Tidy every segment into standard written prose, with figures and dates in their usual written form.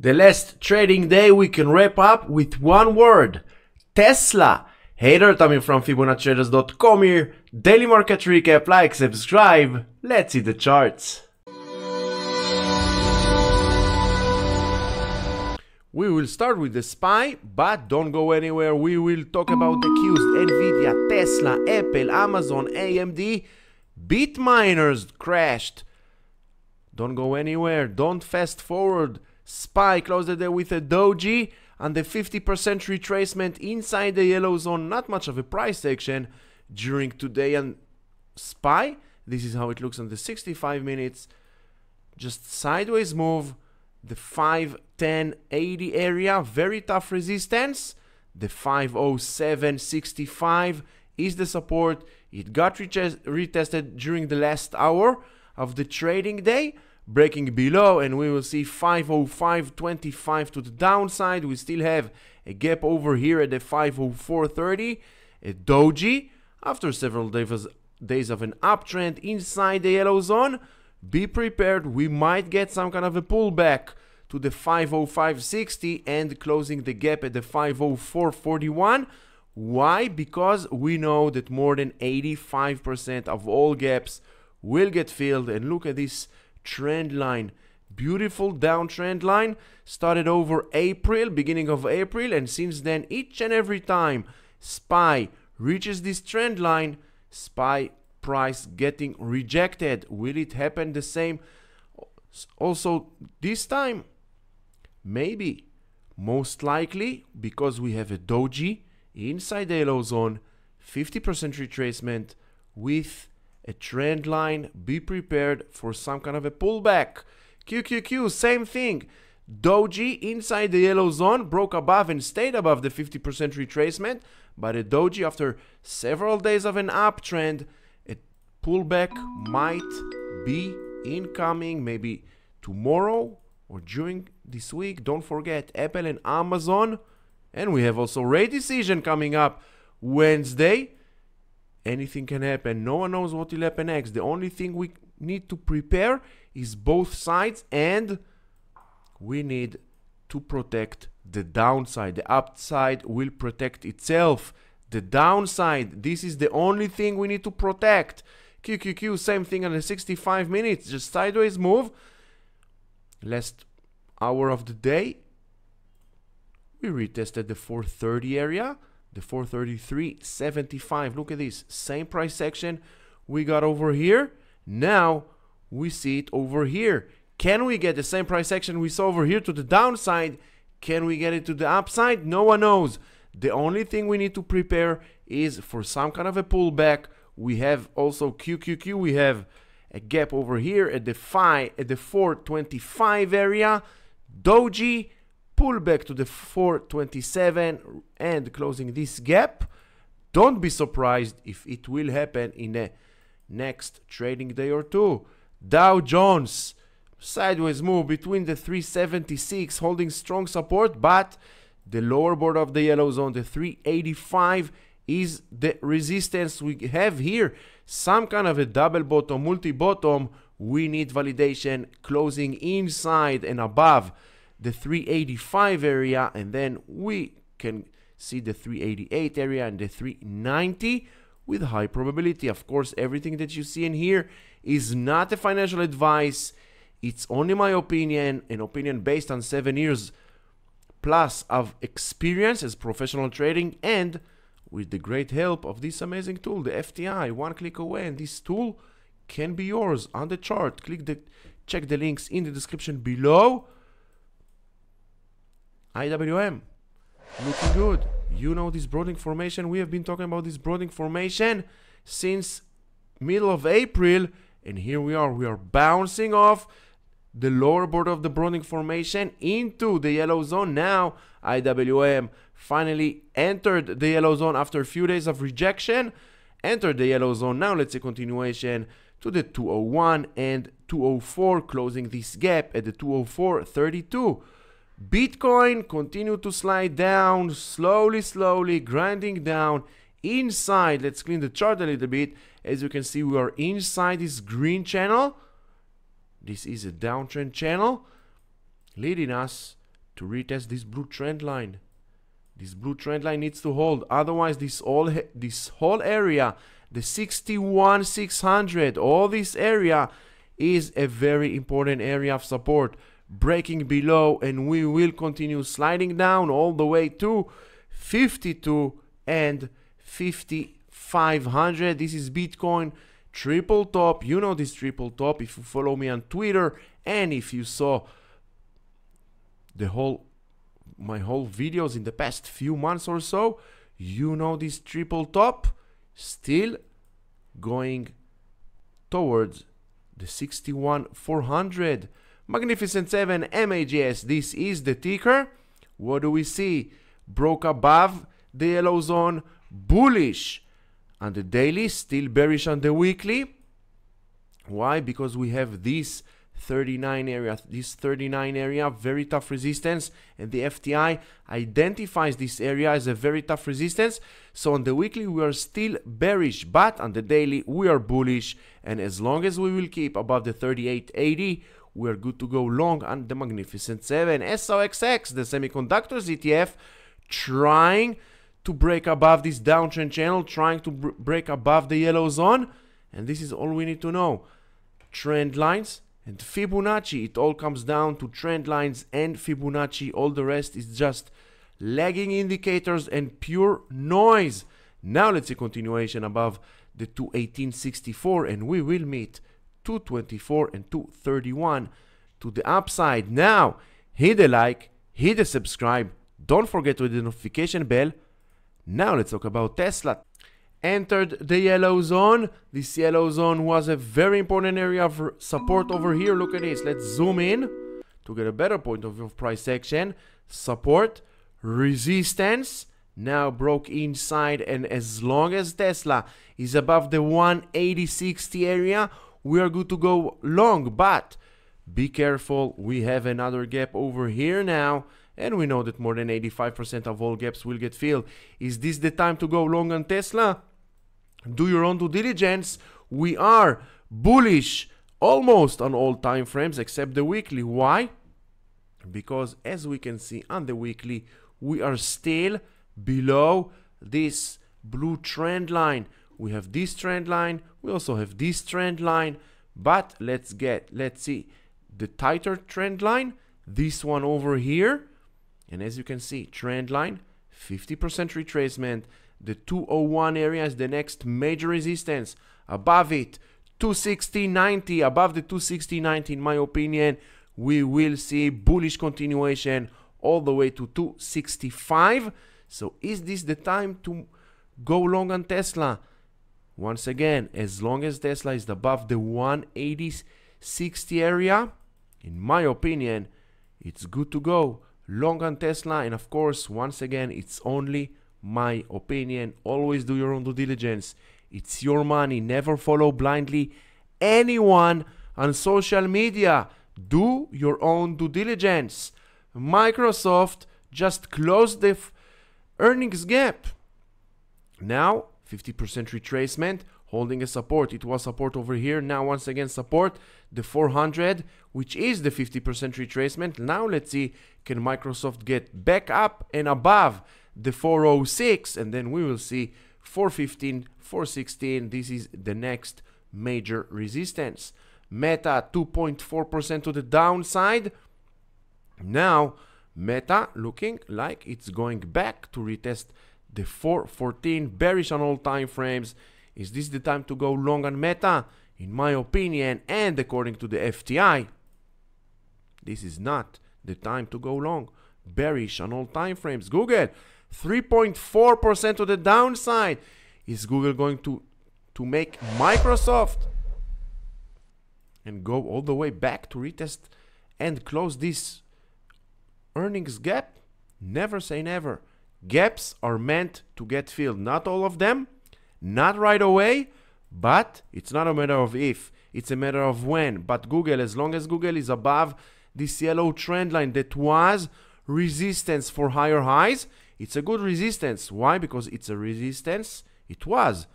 The last trading day we can wrap up with one word: Tesla. Hey there, Tommy from FibonacciTraders.com here. Daily market recap, like, subscribe. Let's see the charts. We will start with the SPY, but don't go anywhere. We will talk about the Qs: Nvidia, Tesla, Apple, Amazon, AMD. Bitminers crashed. Don't go anywhere. Don't fast forward. SPY closed the day with a doji and the 50% retracement inside the yellow zone. Not much of a price action during today. And SPY, this is how it looks on the 65 minutes. Just sideways move. The 5, 10, 80 area, very tough resistance. The 507.65 is the support. It got retested during the last hour of the trading day, breaking below, and we will see 505.25 to the downside. We still have a gap over here at the 504.30, a doji after several days of an uptrend inside the yellow zone. Be prepared, we might get some kind of a pullback to the 505.60 and closing the gap at the 504.41. Why? Because we know that more than 85% of all gaps will get filled. And look at this trend line, beautiful downtrend line, started over April, beginning of April, and since then each and every time SPY reaches this trend line, SPY price getting rejected. Will it happen the same also this time? Maybe, most likely, because we have a doji inside the yellow zone, 50% retracement with a trend line. Be prepared for some kind of a pullback. QQQ, same thing. Doji inside the yellow zone, broke above and stayed above the 50% retracement, but a doji after several days of an uptrend, a pullback might be incoming, maybe tomorrow or during this week. Don't forget Apple and Amazon, and we have also rate decision coming up Wednesday. Anything can happen. No one knows what will happen next. The only thing we need to prepare is both sides, and we need to protect the downside. The upside will protect itself. The downside, this is the only thing we need to protect. QQQ, same thing on the 65 minutes, just sideways move. Last hour of the day, we retested the 430 area, the 433.75. Look at this, same price section we got over here. Now we see it over here. Can we get the same price action we saw over here to the downside? Can we get it to the upside? No one knows. The only thing we need to prepare is for some kind of a pullback. We have also QQQ, we have a gap over here at the 425 area. Doji, pull back to the 427 and closing this gap. Don't be surprised if it will happen in the next trading day or two. Dow Jones, sideways move between the 376, holding strong support, but the lower border of the yellow zone, the 385, is the resistance we have here. Some kind of a double bottom, multi-bottom. We need validation closing inside and above the 385 area, and then we can see the 388 area and the 390 with high probability. Of course, everything that you see in here is not a financial advice. It's only my opinion, an opinion based on 7 years plus of experience as professional trading, and with the great help of this amazing tool, the FTI. One click away and this tool can be yours on the chart. Check the links in the description below. IWM, looking good. You know this broadening formation. We have been talking about this broadening formation since middle of April, and here we are. We are bouncing off the lower border of the broadening formation into the yellow zone. Now IWM finally entered the yellow zone after a few days of rejection. Entered the yellow zone. Now let's see continuation to the 201 and 204, closing this gap at the 204.32. Bitcoin continued to slide down slowly, grinding down inside. Let's clean the chart a little bit. As you can see, we are inside this green channel. This is a downtrend channel leading us to retest this blue trend line. This blue trend line needs to hold, otherwise this whole area, the 61,600, all this area is a very important area of support. Breaking below, and we will continue sliding down all the way to 52 and 5,500. This is Bitcoin triple top. You know this triple top if you follow me on Twitter, and if you saw my whole videos in the past few months or so, you know this triple top still going towards the 61,400. Magnificent 7 MAGS, this is the ticker. What do we see? Broke above the yellow zone, bullish on the daily, still bearish on the weekly. Why? Because we have this 39 area, very tough resistance, and the FTI identifies this area as a very tough resistance. So on the weekly we are still bearish, but on the daily we are bullish, and as long as we will keep above the 3880, we are good to go long on the Magnificent 7. SOXX, the semiconductors ETF, trying to break above this downtrend channel, trying to break above the yellow zone, and this is all we need to know. Trend lines and Fibonacci, it all comes down to trend lines and Fibonacci. All the rest is just lagging indicators and pure noise. Now let's see continuation above the 218.64, and we will meet 224 and 231 to the upside. Now hit the like, hit the subscribe, don't forget to hit the notification bell. Now let's talk about Tesla. Entered the yellow zone. This yellow zone was a very important area of support over here. Look at this. Let's zoom in to get a better point of view of price action. Support, resistance, now broke inside, and as long as Tesla is above the 180.60 area, we are good to go long. But be careful, we have another gap over here now, and we know that more than 85% of all gaps will get filled. Is this the time to go long on Tesla? Do your own due diligence. We are bullish almost on all time frames except the weekly. Why? Because as we can see on the weekly, we are still below this blue trend line. We have this trend line, we also have this trend line, but let's see the tighter trend line, this one over here. And as you can see, trend line, 50% retracement. The 201 area is the next major resistance. Above it, 260.90. Above the 260.90, in my opinion, we will see bullish continuation all the way to 265. So is this the time to go long on Tesla? Once again, as long as Tesla is above the 180.60 area, in my opinion, it's good to go long on Tesla. And of course, once again, it's only my opinion. Always do your own due diligence. It's your money. Never follow blindly anyone on social media. Do your own due diligence. Microsoft just closed the earnings gap. Now 50% retracement, holding a support. It was support over here. Now once again support, the 400, which is the 50% retracement. Now let's see, can Microsoft get back up and above the 406, and then we will see 415, 416. This is the next major resistance. Meta 2.4% to the downside. Now Meta looking like it's going back to retest the 414, bearish on all time frames. Is this the time to go long on Meta? In my opinion, and according to the FTI, this is not the time to go long. Bearish on all time frames. Google 3.4% to the downside. Is Google going to make Microsoft and go all the way back to retest and close this earnings gap? Never say never. Gaps are meant to get filled. Not all of them, not right away, but it's not a matter of if, it's a matter of when. But Google, as long as Google is above this yellow trend line that was resistance for higher highs, it's a good resistance. Why? Because it's a resistance. It was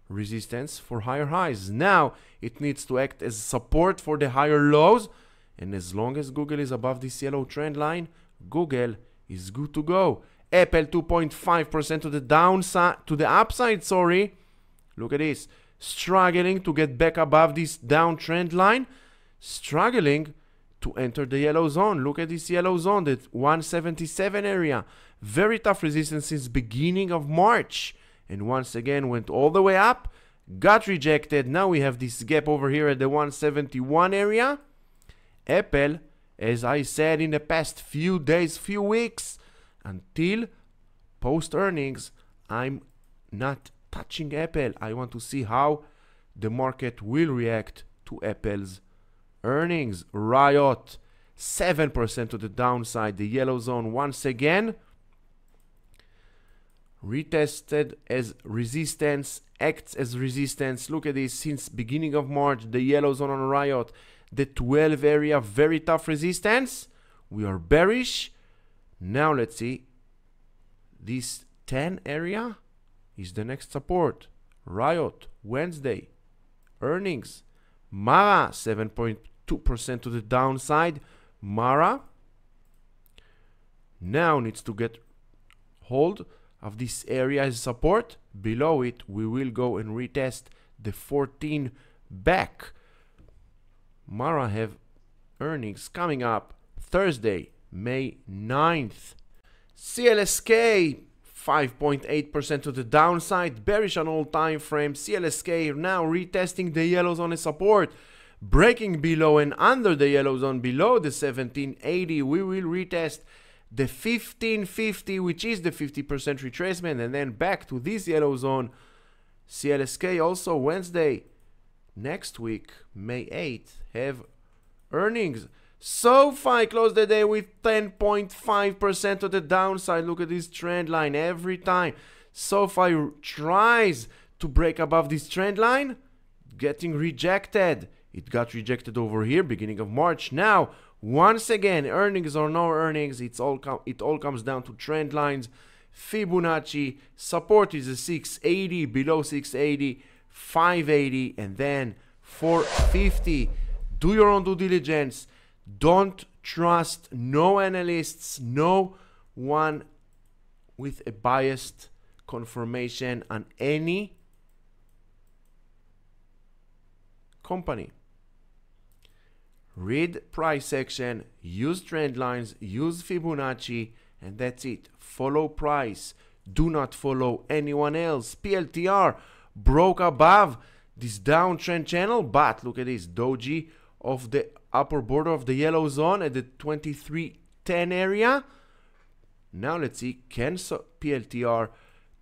resistance for higher highs. Now it needs to act as support for the higher lows. And as long as Google is above this yellow trend line, Google is good to go. Apple 2.5% to the downside, to the upside, sorry. Look at this. Struggling to get back above this downtrend line. Struggling to enter the yellow zone. Look at this yellow zone, that 177 area. Very tough resistance since beginning of March. And once again went all the way up. Got rejected. Now we have this gap over here at the 171 area. Apple, as I said in the past few days, few weeks, until post earnings, I'm not touching Apple. I want to see how the market will react to Apple's earnings. Riot 7% to the downside. The yellow zone once again retested as resistance, acts as resistance. Look at this, since beginning of March, the yellow zone on Riot, the 12 area, very tough resistance. We are bearish. Now let's see, this 10 area is the next support. Riot, Wednesday, earnings. Mara, 7.2% to the downside. Mara now needs to get hold of this area as support. Below it, we will go and retest the 14 back. Mara have earnings coming up Thursday, May 9th. CLSK 5.8% to the downside, bearish on all time frames. CLSK now retesting the yellow zone as support, breaking below and under the yellow zone below the 1780. We will retest the 1550, which is the 50% retracement, and then back to this yellow zone. CLSK also Wednesday next week, May 8th, have earnings. SoFi closed the day with 10.5% to the downside. Look at this trend line. Every time SoFi tries to break above this trend line, getting rejected. It got rejected over here beginning of March. Now once again, earnings or no earnings, it all comes down to trend lines. Fibonacci support is a 680, below 680, 580, and then 450. Do your own due diligence. Don't trust no analysts, no one with a biased confirmation on any company. Read price section, use trend lines, use Fibonacci, and that's it. Follow price. Do not follow anyone else. PLTR broke above this downtrend channel, but look at this, doji of the upper border of the yellow zone at the 2310 area. Now let's see, can PLTR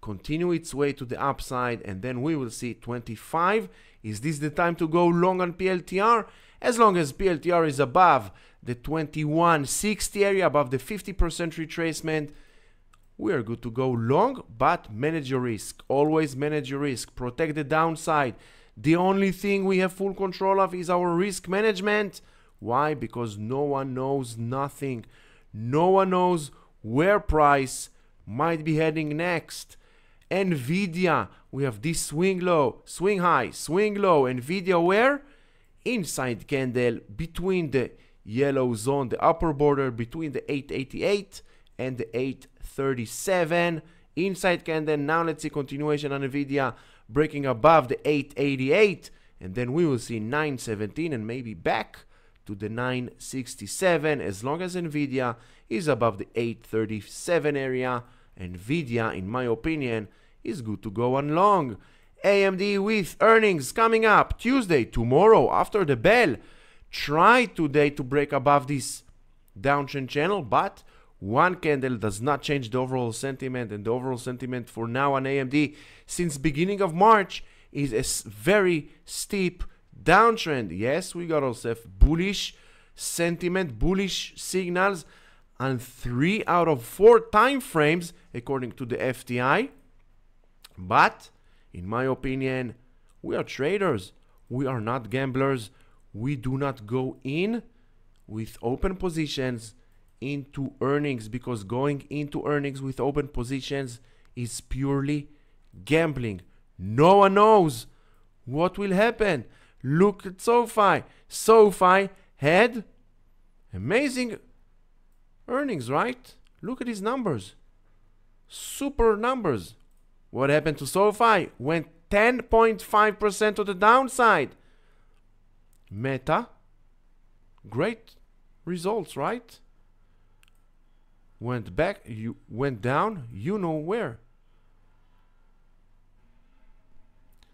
continue its way to the upside, and then we will see 25. Is this the time to go long on PLTR? As long as PLTR is above the 2160 area, above the 50% retracement, we are good to go long, but manage your risk. Always manage your risk. Protect the downside. The only thing we have full control of is our risk management. Why? Because no one knows nothing. No one knows where price might be heading next. Nvidia, we have this swing low, swing high, swing low. Nvidia where? Inside candle between the yellow zone, the upper border between the 888 and the 837. Inside candle. Now let's see continuation on Nvidia breaking above the 888, and then we will see 917 and maybe back to the 967. As long as Nvidia is above the 837 area, Nvidia, in my opinion, is good to go on long. AMD with earnings coming up Tuesday, tomorrow after the bell. Try today to break above this downtrend channel, but one candle does not change the overall sentiment, and the overall sentiment for now on AMD since beginning of March is a very steep downtrend. Yes, we got ourselves bullish sentiment, bullish signals on 3 out of 4 time frames according to the FTI. But in my opinion, we are traders. We are not gamblers. We do not go in with open positions into earnings, because going into earnings with open positions is purely gambling. No one knows what will happen. Look at SoFi. SoFi had amazing earnings, right? Look at these numbers. Super numbers. What happened to SoFi? Went 10.5% to the downside. Meta, great results, right? Went back, you went down, you know where.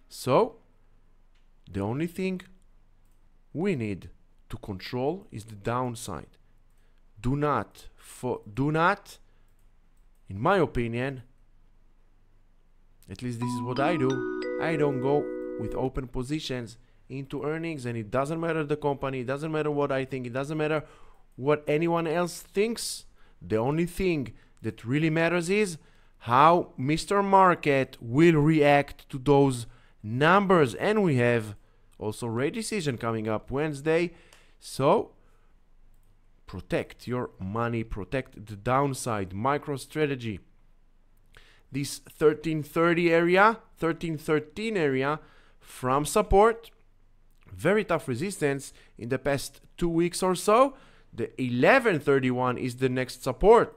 So, the only thing we need to control is the downside. Do not, in my opinion, at least this is what I do, I don't go with open positions into earnings, and it doesn't matter the company, it doesn't matter what I think, it doesn't matter what anyone else thinks. The only thing that really matters is how Mr. Market will react to those numbers. And we have also rate decision coming up Wednesday. So protect your money, protect the downside. MicroStrategy, this 1330 area, 1313 area from support, very tough resistance in the past 2 weeks or so. The 1131 is the next support.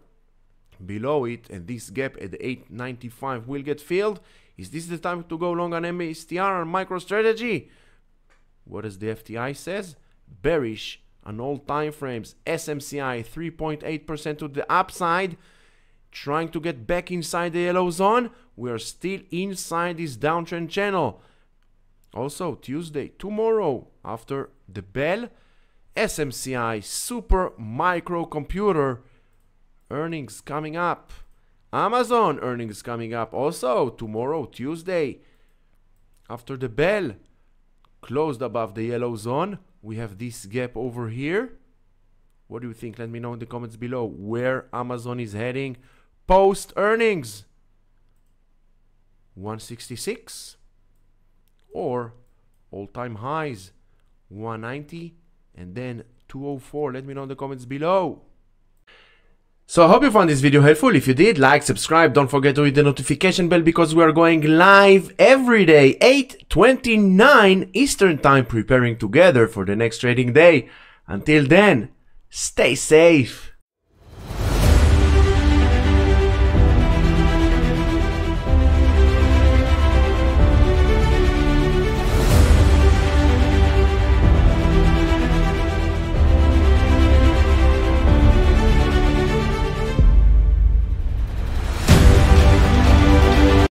Below it, and this gap at the 895 will get filled. Is this the time to go long on MASTR and MicroStrategy? What does the FTI says? Bearish on all time frames. SMCI 3.8% to the upside, trying to get back inside the yellow zone. We are still inside this downtrend channel. Also Tuesday, tomorrow, after the bell, SMCI super microcomputer earnings coming up. Amazon earnings coming up also tomorrow, Tuesday, after the bell, closed above the yellow zone. We have this gap over here. What do you think? Let me know in the comments below where Amazon is heading post earnings. 166 or all-time highs 190 and then 204. Let me know in the comments below. So I hope you found this video helpful. If you did, like, subscribe, don't forget to hit the notification bell because we are going live every day 8:29 Eastern Time, preparing together for the next trading day. Until then, stay safe.